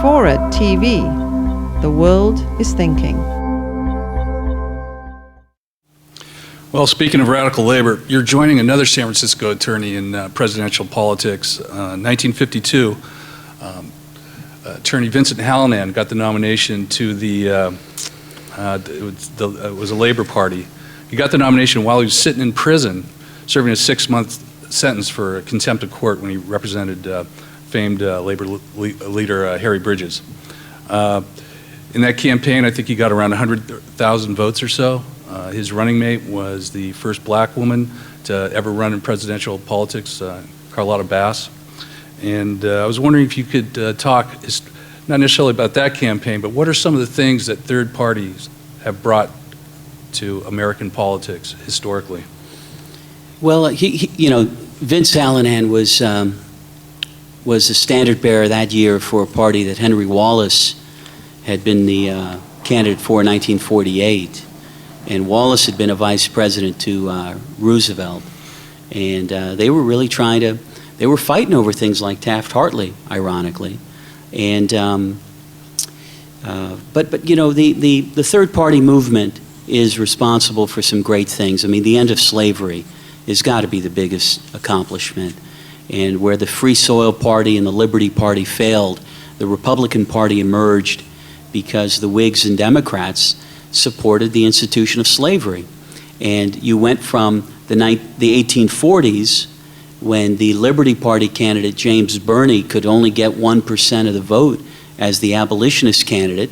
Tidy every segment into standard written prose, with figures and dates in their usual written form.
FORA.tv. The world is thinking. Well, speaking of radical labor, you're joining another San Francisco attorney in presidential politics. 1952, Attorney Vincent Hallinan got the nomination to it was a Labor Party. He got the nomination while he was sitting in prison, serving a 6-month sentence for contempt of court when he represented famed labor leader Harry Bridges. In that campaign, I think he got around 100,000 votes or so. His running mate was the first black woman to ever run in presidential politics, Carlotta Bass. And I was wondering if you could talk, not necessarily about that campaign, but what are some of the things that third parties have brought to American politics historically? Well, Vince Hallinan was the standard bearer that year for a party that Henry Wallace had been the candidate for in 1948. And Wallace had been a vice president to Roosevelt. And they were really they were fighting over things like Taft-Hartley, ironically. And, but the third party movement is responsible for some great things. I mean, the end of slavery has got to be the biggest accomplishment. And where the Free Soil Party and the Liberty Party failed, the Republican Party emerged because the Whigs and Democrats supported the institution of slavery. And you went from the 1840s, when the Liberty Party candidate James Birney could only get 1% of the vote as the abolitionist candidate,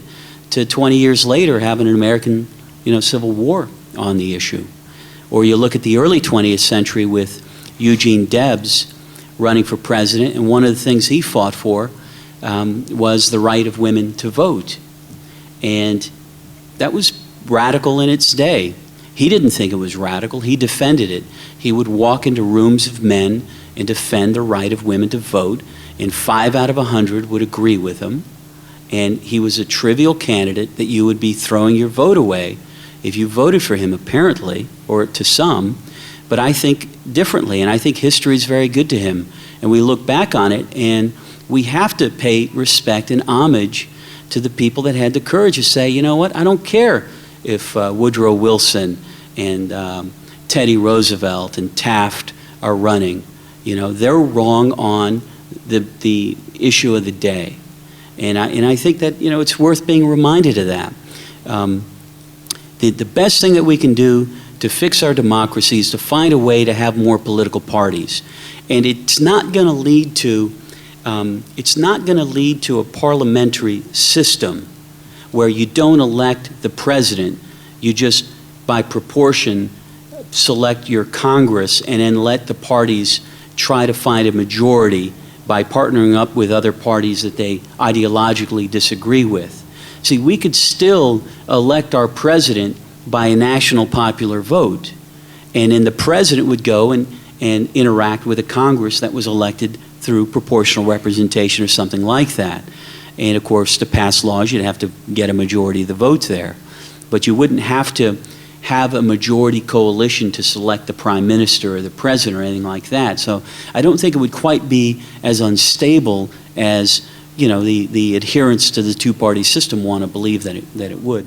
to 20 years later having an American Civil War on the issue. Or you look at the early 20th century with Eugene Debs running for president, and one of the things he fought for was the right of women to vote. And that was radical in its day. He didn't think it was radical. He defended it. He would walk into rooms of men and defend the right of women to vote, and 5 out of 100 would agree with him. And he was a trivial candidate that you would be throwing your vote away if you voted for him, apparently, or to some. But I think differently, and I think history is very good to him. And we look back on it, and we have to pay respect and homage to the people that had the courage to say, you know what, I don't care if Woodrow Wilson and Teddy Roosevelt and Taft are running. They're wrong on the issue of the day. And I think that, it's worth being reminded of that. The best thing that we can do to fix our democracy is to find a way to have more political parties. And it's not going to lead to a parliamentary system where you don't elect the president, you just, by proportion, select your Congress and then let the parties try to find a majority by partnering up with other parties that they ideologically disagree with. See, we could still elect our president by a national popular vote, and then the president would go and interact with a Congress that was elected through proportional representation or something like that. And of course, to pass laws, you'd have to get a majority of the votes there. But you wouldn't have to have a majority coalition to select the prime minister or the president or anything like that. So I don't think it would quite be as unstable as the adherents to the two-party system want to believe that it would.